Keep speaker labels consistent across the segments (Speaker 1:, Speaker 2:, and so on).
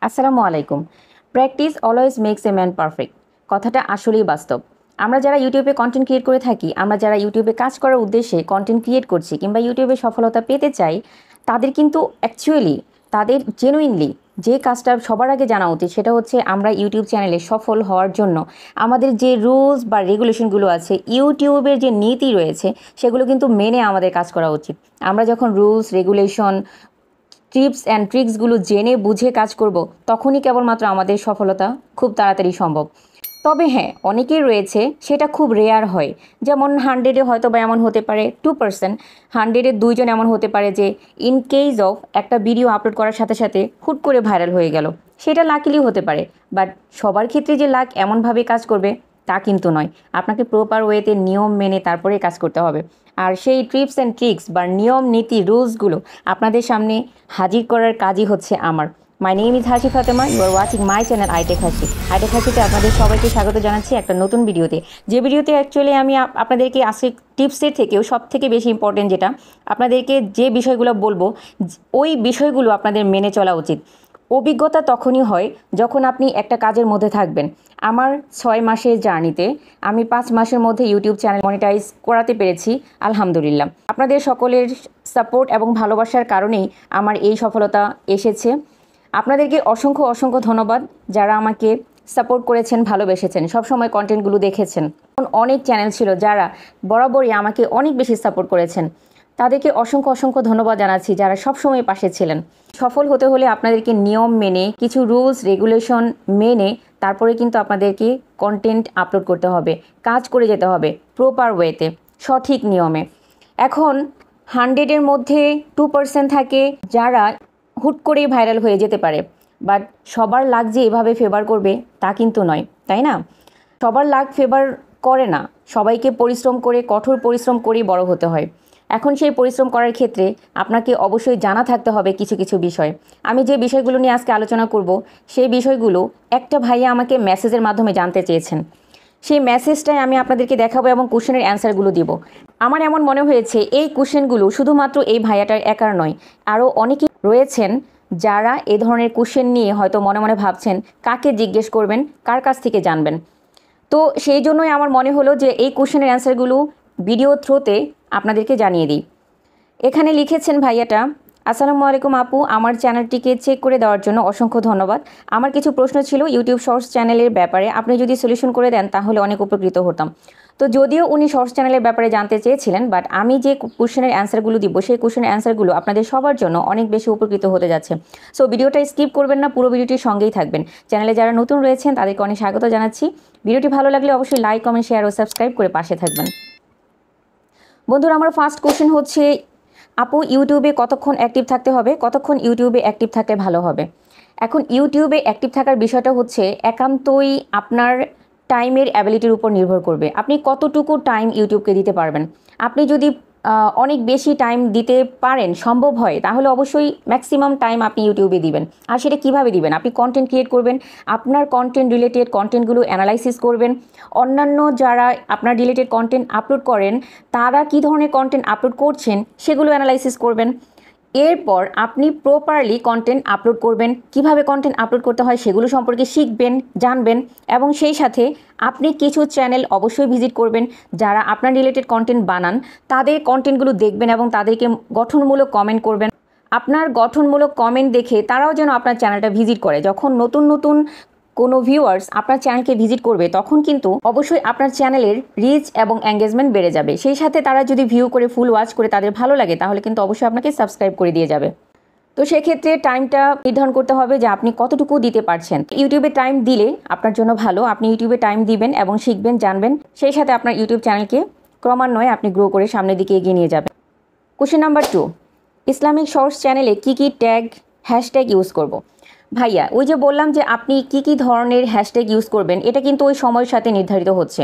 Speaker 1: আসসালামু আলাইকুম। Practice always makes a man perfect. কথাটা আসলেই বাস্তব। আমরা যারা ইউটিউবে কন্টেন্ট ক্রিয়েট করে থাকি, আমরা যারা ইউটিউবে কাজ করার উদ্দেশ্যে কন্টেন্ট ক্রিয়েট করছি কিংবা ইউটিউবে সফলতা পেতে চাই, তাদের কিন্তু অ্যাকচুয়ালি তাদের জেনুইনলি যে কাজটা সবার আগে জানা উচিত সেটা হচ্ছে আমরা ইউটিউব চ্যানেলে সফল হওয়ার জন্য আমাদের যে রুলস বা রেগুলেশনগুলো আছে, ইউটিউবের যে নীতি রয়েছে সেগুলো কিন্তু মেনে আমাদের কাজ করা উচিত। আমরা যখন রুলস রেগুলেশন টিপস অ্যান্ড ট্রিক্সগুলো জেনে বুঝে কাজ করব, তখনই কেবলমাত্র আমাদের সফলতা খুব তাড়াতাড়ি সম্ভব। তবে হ্যাঁ, অনেকেই রয়েছে সেটা খুব রেয়ার হয়। যেমন 100-এ হয়তো বা এমন হতে পারে 2%, 100-এ 2 জন এমন হতে পারে যে ইন কেস অফ একটা ভিডিও আপলোড করার সাথে সাথে হুট করে ভাইরাল হয়ে গেল। সেটা লাকিলি হতে পারে, বাট সবার ক্ষেত্রে যে লাক এমনভাবে কাজ করবে তা কিন্তু নয়। আপনাকে প্রপার ওয়েতে নিয়ম মেনে তারপরে কাজ করতে হবে। আর সেই টিপস অ্যান্ড ট্রিক্স বা নিয়ম নীতি রুলসগুলো আপনাদের সামনে হাজির করার কাজই হচ্ছে আমার। মাই name is Hasi Fatema, you are watching my channel iTech Hasi. ITech হাসিতে আপনাদের সবাইকে স্বাগত জানাচ্ছি একটা নতুন ভিডিওতে, যে ভিডিওতে অ্যাকচুয়ালি আমি আপনাদেরকে আজকে টিপসের থেকেও সব থেকে বেশি ইম্পর্টেন্ট যেটা আপনাদেরকে যে বিষয়গুলো বলবো, ওই বিষয়গুলো আপনাদের মেনে চলা উচিত। অভিজ্ঞতা তখনই হয় যখন আপনি একটা কাজের মধ্যে থাকবেন। আমার 6 মাসের জার্নিতে আমি 5 মাসের মধ্যে ইউটিউব চ্যানেল মনিটাইজ করাতে পেরেছি, আলহামদুলিল্লাহ। আপনাদের সকলের সাপোর্ট এবং ভালোবাসার কারণেই আমার এই সফলতা এসেছে। আপনাদেরকে অসংখ্য অসংখ্য ধন্যবাদ যারা আমাকে সাপোর্ট করেছেন, ভালোবেসেছেন, সবসময় কন্টেন্টগুলো দেখেছেন। অনেক চ্যানেল ছিল যারা বরাবরই আমাকে অনেক বেশি সাপোর্ট করেছেন, তাদেরকে অসংখ্য অসংখ্য ধন্যবাদ জানাচ্ছি যারা সবসময় পাশে ছিলেন। সফল হতে হলে আপনাদেরকে নিয়ম মেনে, কিছু রুলস রেগুলেশন মেনে তারপরে কিন্তু আপনাদেরকে কন্টেন্ট আপলোড করতে হবে, কাজ করে যেতে হবে প্রপার ওয়েতে, সঠিক নিয়মে। এখন 100-এর মধ্যে 2% থাকে যারা হুট করেই ভাইরাল হয়ে যেতে পারে, বাট সবার লাক যে এভাবে ফেভার করবে তা কিন্তু নয়, তাই না? সবার লাক ফেভার করে না, সবাইকে পরিশ্রম করে, কঠোর পরিশ্রম করেই বড় হতে হয়। এখন সেই পরিশ্রম করার ক্ষেত্রে আপনাকে অবশ্যই জানা থাকতে হবে কিছু কিছু বিষয়। আমি যে বিষয়গুলো নিয়ে আজকে আলোচনা করব, সেই বিষয়গুলো একটা ভাইয়া আমাকে মেসেজের মাধ্যমে জানতে চেয়েছেন। সেই মেসেজটাই আমি আপনাদেরকে দেখাবো এবং কোশ্চেনের অ্যান্সারগুলো দিব। আমার এমন মনে হয়েছে এই কোশ্চেনগুলো শুধুমাত্র এই ভাইয়াটার একার নয়, আরও অনেকে রয়েছেন যারা এ ধরনের কোশ্চেন নিয়ে হয়তো মনে মনে ভাবছেন কাকে জিজ্ঞেস করবেন, কার কাছ থেকে জানবেন। তো সেই জন্যই আমার মনে হলো যে এই কোশ্চেনের অ্যান্সারগুলো ভিডিও থ্রুতে আপনাদেরকে জানিয়ে দিই। এখানে লিখেছেন ভাইয়াটা, আসসালামু আলাইকুম আপু, আমার চ্যানেলটিকে চেক করে দেওয়ার জন্য অসংখ্য ধন্যবাদ। আমার কিছু প্রশ্ন ছিল ইউটিউব শর্টস চ্যানেলের ব্যাপারে, আপনি যদি সলিউশন করে দেন তাহলে অনেক উপকৃত হতাম। তো যদিও উনি শর্টস চ্যানেলের ব্যাপারে জানতে চেয়েছিলেন, বাট আমি যে কোশ্চেনের অ্যান্সারগুলো দিব সেই কোশ্চেনের অ্যান্সারগুলো আপনাদের সবার জন্য অনেক বেশি উপকৃত হতে যাচ্ছে। সো ভিডিওটা স্কিপ করবেন না, পুরো ভিডিওটির সঙ্গেই থাকবেন। চ্যানেলে যারা নতুন রয়েছেন তাদেরকে অনেক স্বাগত জানাচ্ছি। ভিডিওটি ভালো লাগলে অবশ্যই লাইক, কমেন্ট, শেয়ার ও সাবস্ক্রাইব করে পাশে থাকবেন। বন্ধুরা, আমার ফার্স্ট কোশ্চেন হচ্ছে, আপু ইউটিউবে কতক্ষণ অ্যাক্টিভ থাকতে হবে, কতক্ষণ ইউটিউবে অ্যাক্টিভ থাকলে ভালো হবে? এখন ইউটিউবে অ্যাক্টিভ থাকার বিষয়টা হচ্ছে একান্তই আপনার টাইমের অ্যাবিলিটির উপর নির্ভর করবে। আপনি কতটুকু টাইম ইউটিউবকে দিতে পারবেন। আপনি যদি অনেক বেশি টাইম দিতে পারেন, সম্ভব হয়, তাহলে অবশ্যই ম্যাক্সিমাম টাইম আপনি ইউটিউবে দিবেন। আর সেটা কীভাবে দিবেন? আপনি কন্টেন্ট ক্রিয়েট করবেন, আপনার কন্টেন্ট রিলেটেড কন্টেন্টগুলো অ্যানালাইসিস করবেন। অন্যান্য যারা আপনার রিলেটেড কন্টেন্ট আপলোড করেন তারা কী ধরনের কন্টেন্ট আপলোড করছেন সেগুলো অ্যানালাইসিস করবেন। এরপর আপনি প্রপারলি কন্টেন্ট আপলোড করবেন, কিভাবে কন্টেন্ট আপলোড করতে হয় সেগুলো সম্পর্কে শিখবেন, জানবেন। এবং সেই সাথে আপনি কিছু চ্যানেল অবশ্যই ভিজিট করবেন যারা আপনার রিলেটেড কন্টেন্ট বানান, তাদের কন্টেন্টগুলো দেখবেন এবং তাদেরকে গঠনমূলক কমেন্ট করবেন। আপনার গঠনমূলক কমেন্ট দেখে তারাও যেন আপনার চ্যানেলটা ভিজিট করে। যখন নতুন নতুন কোনো ভিউয়ার্স আপনার চ্যানেলকে ভিজিট করবে তখন কিন্তু অবশ্যই আপনার চ্যানেলের রিচ এবং এঙ্গেজমেন্ট বেড়ে যাবে। সেই সাথে তারা যদি ভিউ করে, ফুল ওয়াচ করে তাদের ভালো লাগে, তাহলে কিন্তু অবশ্যই আপনাকে সাবস্ক্রাইব করে দিয়ে যাবে। তো সেক্ষেত্রে টাইমটা নির্ধারণ করতে হবে যে আপনি কতটুকু দিতে পারছেন। ইউটিউবে টাইম দিলে আপনার জন্য ভালো, আপনি ইউটিউবে টাইম দিবেন এবং শিখবেন, জানবেন। সেই সাথে আপনার ইউটিউব চ্যানেলকে ক্রমান্বয়ে আপনি গ্রো করে সামনের দিকে এগিয়ে নিয়ে যাবেন। কোশ্চেন নাম্বার 2, ইসলামিক শর্টস চ্যানেলে কী কী ট্যাগ, হ্যাশট্যাগ ইউজ করব? ভাইয়া, ওই যে বললাম যে আপনি কি কি ধরনের হ্যাশট্যাগ ইউজ করবেন, এটা কিন্তু ওই সময়ের সাথে নির্ধারিত হচ্ছে।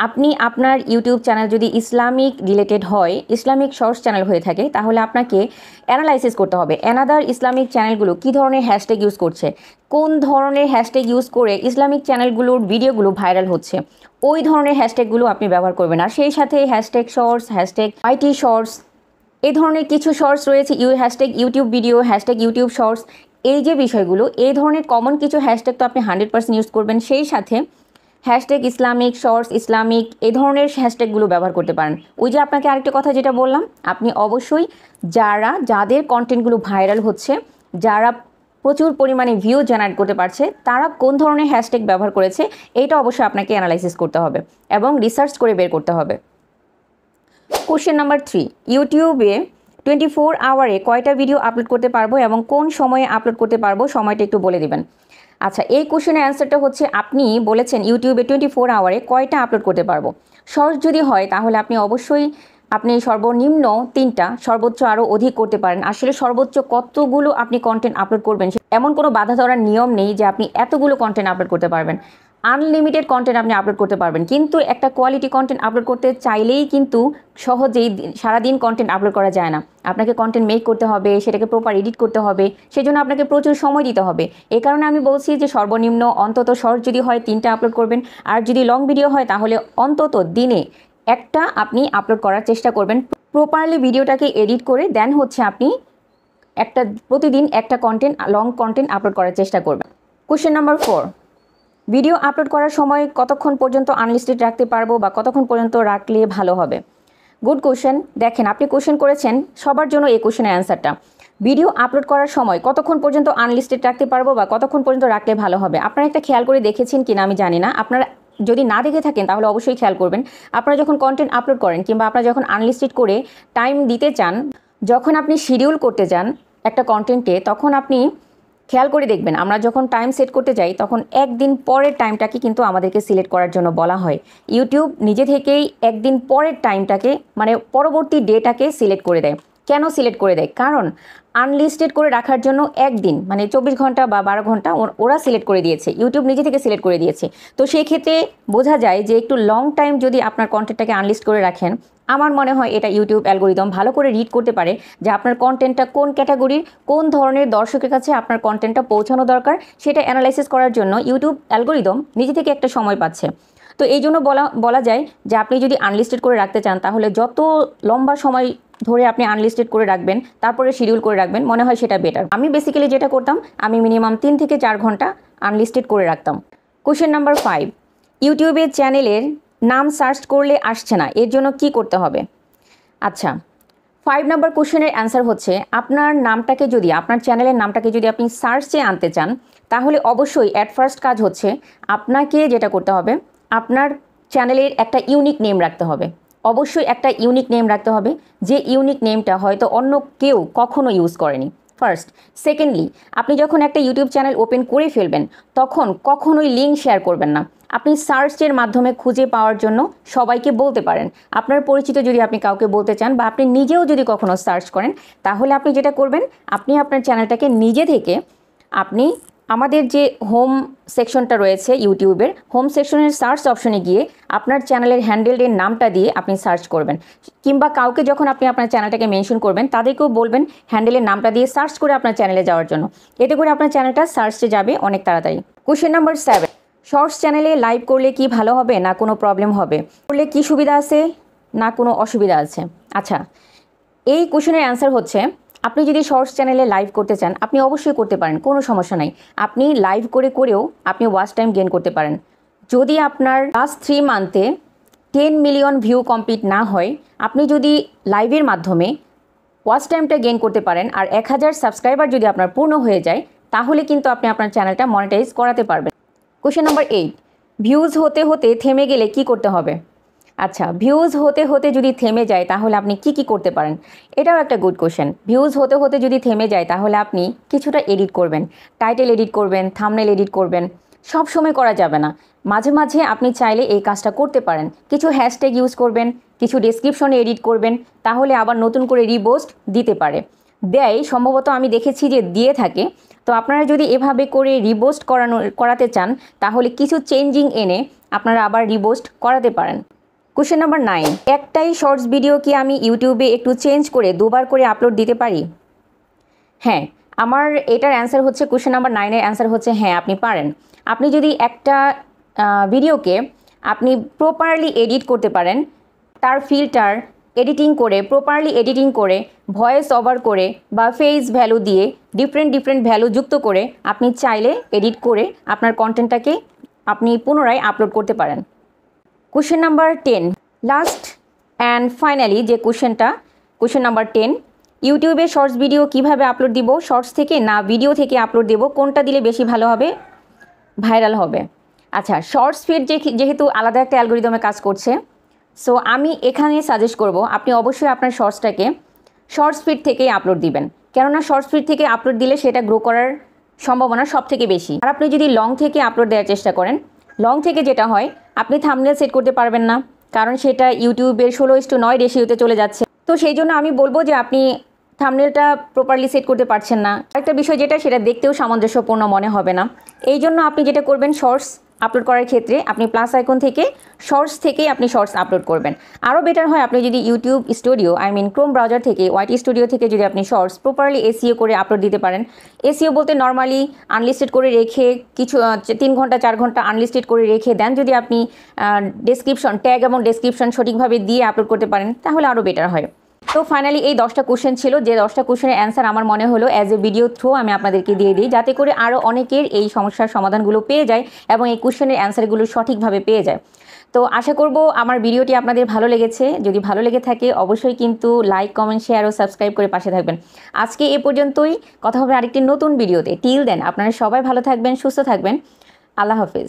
Speaker 1: আপনি আপনার ইউটিউব চ্যানেল যদি ইসলামিক রিলেটেড হয়, ইসলামিক শর্টস চ্যানেল হয়ে থাকে, তাহলে আপনাকে অ্যানালাইসিস করতে হবে অ্যানাদার ইসলামিক চ্যানেলগুলো কী ধরনের হ্যাশট্যাগ ইউজ করছে, কোন ধরনের হ্যাশট্যাগ ইউজ করে ইসলামিক চ্যানেলগুলোর ভিডিওগুলো ভাইরাল হচ্ছে, ওই ধরনের হ্যাশট্যাগুলো আপনি ব্যবহার করবেন। আর সেই সাথে hashtag shorts, hashtag IT shorts, এই ধরনের কিছু শর্টস রয়েছে, hashtag YouTube video, hashtag YouTube shorts, এই যে বিষয়গুলো, এই ধরনের কমন কিছু হ্যাশট্যাগ তো আপনি 100% ইউজ করবেন। সেই সাথে হ্যাশট্যাগ ইসলামিক, শর্টস ইসলামিক, এই ধরনের হ্যাশট্যাগুলো ব্যবহার করতে পারেন। ওই যে আপনাকে আরেকটা কথা যেটা বললাম, আপনি অবশ্যই যাদের কন্টেন্টগুলো ভাইরাল হচ্ছে, যারা প্রচুর পরিমাণে ভিউ জেনারেট করতে পারছে, তারা কোন ধরনের হ্যাশট্যাগ ব্যবহার করেছে এটা অবশ্যই আপনাকে অ্যানালাইসিস করতে হবে এবং রিসার্চ করে বের করতে হবে। কোশ্চেন নাম্বার 3, ইউটিউবে 24 আওয়ারে কয়টা ভিডিও আপলোড করতে পারবো এবং কোন সময়ে আপলোড করতে পারবো, সময়টা একটু বলে দিবেন। আচ্ছা, এই কোশ্চেনের অ্যান্সারটা হচ্ছে, আপনি বলেছেন ইউটিউবে 24 আওয়ারে কয়টা আপলোড করতে পারবো। শর্টস যদি হয় তাহলে আপনি সর্বনিম্ন 3টা, সর্বোচ্চ আরও অধিক করতে পারেন। আসলে সর্বোচ্চ কতগুলো আপনি কন্টেন্ট আপলোড করবেন এমন কোনো বাধা ধরার নিয়ম নেই যে আপনি এতগুলো কন্টেন্ট আপলোড করতে পারবেন। আনলিমিটেড কন্টেন্ট আপনি আপলোড করতে পারবেন, কিন্তু একটা কোয়ালিটি কন্টেন্ট আপলোড করতে চাইলেই কিন্তু সহজেই সারাদিন কন্টেন্ট আপলোড করা যায় না। আপনাকে কন্টেন্ট মেক করতে হবে, সেটাকে প্রপার এডিট করতে হবে, সেজন্য আপনাকে প্রচুর সময় দিতে হবে। এই কারণে আমি বলছি যে সর্বনিম্ন অন্তত শর্ট যদি হয় 3টা আপলোড করবেন, আর যদি লং ভিডিও হয় তাহলে অন্তত দিনে একটা আপনি আপলোড করার চেষ্টা করবেন। প্রপারলি ভিডিওটাকে এডিট করে দেন হচ্ছে আপনি প্রতিদিন একটা লং কন্টেন্ট আপলোড করার চেষ্টা করবেন। কোশ্চেন নাম্বার 4, ভিডিও আপলোড করার সময় কতক্ষণ পর্যন্ত আনলিস্টেড রাখতে পারবো বা কতক্ষণ পর্যন্ত রাখলে ভালো হবে। Good question. দেখেন, আপনি কোশ্চেন করেছেন, সবার জন্য এই কোশ্চেনের অ্যান্সারটা, ভিডিও আপলোড করার সময় কতক্ষণ পর্যন্ত আনলিস্টেড রাখতে পারবো বা কতক্ষণ পর্যন্ত রাখলে ভালো হবে। আপনারা একটা খেয়াল করে দেখেছেন কিনা আমি জানি না, আপনারা যদি না দেখে থাকেন তাহলে অবশ্যই খেয়াল করবেন। আপনারা যখন কন্টেন্ট আপলোড করেন কিংবা আপনারা যখন আনলিস্টেড করে টাইম দিতে চান, যখন আপনি শিডিউল করতে যান একটা কন্টেন্টে, তখন আপনি খেয়াল করে দেখবেন, আমরা যখন টাইম সেট করতে যাই তখন একদিন পরের টাইমটাকে কিন্তু আমাদেরকে সিলেক্ট করার জন্য বলা হয়। ইউটিউব নিজে থেকেই একদিন পরের টাইমটাকে, মানে পরবর্তী ডেটাকে সিলেক্ট করে দেয়। কেন সিলেক্ট করে দেয়? কারণ আনলিস্টেড করে রাখার জন্য একদিন, মানে 24 ঘন্টা বা 12 ঘন্টা ওরা সিলেক্ট করে দিয়েছে, ইউটিউব নিজে থেকে সিলেক্ট করে দিয়েছে। তো সেই ক্ষেত্রে বোঝা যায় যে একটু লং টাইম যদি আপনার কন্টেন্টটাকে আনলিস্ট করে রাখেন, আমার মনে হয় এটা ইউটিউব অ্যালগোরিদম ভালো করে রিড করতে পারে যে আপনার কন্টেন্টটা কোন ক্যাটাগরির, কোন ধরনের দর্শকের কাছে আপনার কন্টেন্টটা পৌঁছানো দরকার, সেটা অ্যানালাইসিস করার জন্য ইউটিউব অ্যালগোরিদম নিজে থেকে একটা সময় পাচ্ছে। তো এই জন্য বলা যায় যে আপনি যদি আনলিস্টেড করে রাখতে চান তাহলে যত লম্বা সময় ধরে আপনি আনলিস্টেড করে রাখবেন, তারপরে শিডিউল করে রাখবেন, মনে হয় সেটা বেটার। আমি বেসিক্যালি যেটা করতাম, আমি মিনিমাম 3 থেকে 4 ঘন্টা আনলিস্টেড করে রাখতাম। কোশ্চেন নাম্বার 5, ইউটিউবের চ্যানেলের নাম সার্চ করলে আসছে না, এর জন্য কি করতে হবে। আচ্ছা, 5 নম্বর কোশ্চেনের অ্যান্সার হচ্ছে, আপনার চ্যানেলের নামটাকে যদি আপনি সার্চে আনতে চান তাহলে অবশ্যই ফার্স্ট কাজ হচ্ছে আপনাকে যেটা করতে হবে, আপনার চ্যানেলের একটা ইউনিক নেম রাখতে হবে। অবশ্যই একটা ইউনিক নেম রাখতে হবে, যে ইউনিক নেমটা হয়তো অন্য কেউ কখনো ইউজ করেনি। ফার্স্ট। সেকেন্ডলি, আপনি যখন একটা ইউটিউব চ্যানেল ওপেন করে ফেলবেন তখন কখনোই লিঙ্ক শেয়ার করবেন না। আপনি সার্চের মাধ্যমে খুঁজে পাওয়ার জন্য সবাইকে বলতে পারেন। আপনার পরিচিত যদি আপনি কাউকে বলতে চান বা আপনি নিজেও যদি কখনো সার্চ করেন, তাহলে আপনি যেটা করবেন, আপনি আপনার চ্যানেলটাকে নিজে থেকে আপনি আমাদের যে হোম সেকশনটা রয়েছে ইউটিউবের, হোম সেকশনের সার্চ অপশনে গিয়ে আপনার চ্যানেলের হ্যান্ডেলের নামটা দিয়ে আপনি সার্চ করবেন, কিংবা কাউকে যখন আপনি আপনার চ্যানেলটাকে মেনশন করবেন তাদেরকেও বলবেন হ্যান্ডেলের নামটা দিয়ে সার্চ করে আপনার চ্যানেলে যাওয়ার জন্য। এতে করে আপনার চ্যানেলটা সার্চে যাবে অনেক তাড়াতাড়ি। কোশ্চেন নাম্বার 7, শর্টস চ্যানেলে লাইভ করলে কি ভালো হবে না কোনো প্রবলেম হবে, করলে কি সুবিধা আছে না কোনো অসুবিধা আছে। আচ্ছা, এই কোশ্চেনের অ্যান্সার হচ্ছে, আপনি যদি শর্টস চ্যানেলে লাইভ করতে চান আপনি অবশ্যই করতে পারেন, কোনো সমস্যা নাই। আপনি লাইভ করেও আপনি ওয়াচ টাইম গেইন করতে পারেন। যদি আপনার লাস্ট 3 মান্থে 10 মিলিয়ন ভিউ কমপ্লিট না হয়, আপনি যদি লাইভের মাধ্যমে ওয়াচ টাইমটা গেইন করতে পারেন আর 1000 সাবস্ক্রাইবার যদি আপনার পূর্ণ হয়ে যায়, তাহলে কিন্তু আপনি আপনার চ্যানেলটা মনিটাইজ করাতে পারবেন। কোশ্চেন নাম্বার 8, ভিউজ হতে হতে থেমে গেলে কি করতে হবে। আচ্ছা, ভিউজ হতে হতে যদি থেমে যায় তাহলে আপনি কি করতে পারেন, এটাও একটা গুড কোশ্চেন। ভিউজ হতে হতে যদি থেমে যায় তাহলে আপনি কিছুটা এডিট করবেন, টাইটেল এডিট করবেন, থাম্বনেল এডিট করবেন। সব সময় করা যাবে না, মাঝে মাঝে আপনি চাইলে এই কাজটা করতে পারেন। কিছু হ্যাশট্যাগ ইউজ করবেন, কিছু ডেসক্রিপশনে এডিট করবেন, তাহলে আবার নতুন করে রিবোস্ট দিতে পারে, দেয় সম্ভবত, আমি দেখেছি যে দিয়ে থাকে। তো আপনারা যদি এভাবে করে রিবোস্ট করাতে চান তাহলে কিছু চেঞ্জিং এনে আপনারা আবার রিবোস্ট করাতে পারেন। কোশ্চেন নাম্বার 9, একটাই শর্টস ভিডিও কি আমি ইউটিউবে একটু চেঞ্জ করে 2বার করে আপলোড দিতে পারি। হ্যাঁ, আমার এটার অ্যান্সার হচ্ছে, কোশ্চেন নাম্বার 9-এর অ্যান্সার হচ্ছে হ্যাঁ, আপনি পারেন। আপনি যদি একটা ভিডিওকে আপনি প্রপারলি এডিট করতে পারেন, তার ফিল্টার, এডিটিং করে, প্রপারলি এডিটিং করে, ভয়েস ওভার করে বা ফেস ভ্যালু দিয়ে ডিফারেন্ট ভ্যালু যুক্ত করে আপনি চাইলে এডিট করে আপনার কন্টেন্টটাকে আপনি পুনরায় আপলোড করতে পারেন। Question number 10, last and finally যে কোশ্চেন নাম্বার 10, ইউটিউবে শর্টস ভিডিও কিভাবে আপলোড দিব, শর্টস থেকে না ভিডিও থেকে আপলোড দেব, কোনটা দিলে বেশি ভালো হবে, ভাইরাল হবে? আচ্ছা, শর্টস ফিড যেহেতু আলাদা একটা অ্যালগোরিদমে কাজ করছে, সো আমি এখানে সাজেস্ট করব আপনি অবশ্যই আপনার শর্টসটাকে শর্টস ফিড থেকেই আপলোড দিবেন, কেননা শর্টস ফিড থেকে আপলোড দিলে সেটা গ্রো করার সম্ভাবনা সব থেকে বেশি। আর আপনি যদি লং থেকে আপলোড দেওয়ার চেষ্টা করেন, লং থেকে যেটা হয় আপনি থাম্বনেল সেট করতে পারবেন না, কারণ সেটা ইউটিউবের 16:9 রেশিওতে চলে যাচ্ছে। তো সেই জন্য আমি বলবো যে আপনি থাম্বনেলটা প্রপারলি সেট করতে পারছেন না। আরেকটা বিষয় যেটা, সেটা দেখতেও সামঞ্জস্যপূর্ণ মনে হবে না। এই জন্য আপনি যেটা করবেন, শর্টস আপলোড করার ক্ষেত্রে আপনি প্লাস আইকন থেকে শর্টস থেকেই আপনি শর্টস আপলোড করবেন। আরও বেটার হয় আপনি যদি ইউটিউব স্টুডিও ক্রোম ব্রাউজার থেকে ওয়াইটি স্টুডিও থেকে যদি আপনি শর্টস প্রপারলি এসইও করে আপলোড দিতে পারেন। এসইও বলতে নর্মালি আনলিস্টেড করে রেখে কিছু 3 ঘন্টা 4 ঘন্টা আনলিস্টেড করে রেখে দেন যদি আপনি ডেসক্রিপশন ট্যাগ এবং ডেসক্রিপশন সঠিকভাবে দিয়ে আপলোড করতে পারেন, তাহলে আরও বেটার হয়। তো ফাইনালি এই 10টা কোশ্চেন ছিল, যে 10টা কোশ্চেনের অ্যান্সার আমার মনে হলো অ্যাজ এ ভিডিও থ্রু আমি আপনাদেরকে দিয়ে দিই, যাতে করে আরও অনেকের এই সমস্যার সমাধানগুলো পেয়ে যায় এবং এই কোশ্চেনের অ্যান্সারগুলো সঠিকভাবে পেয়ে যায়। তো আশা করব আমার ভিডিওটি আপনাদের ভালো লেগেছে। যদি ভালো লেগে থাকে অবশ্যই কিন্তু লাইক, কমেন্ট, শেয়ার ও সাবস্ক্রাইব করে পাশে থাকবেন। আজকে এ পর্যন্তই, কথা হবে আরেকটি নতুন ভিডিওতে। টিল দেন আপনারা সবাই ভালো থাকবেন, সুস্থ থাকবেন। আল্লাহ হাফেজ।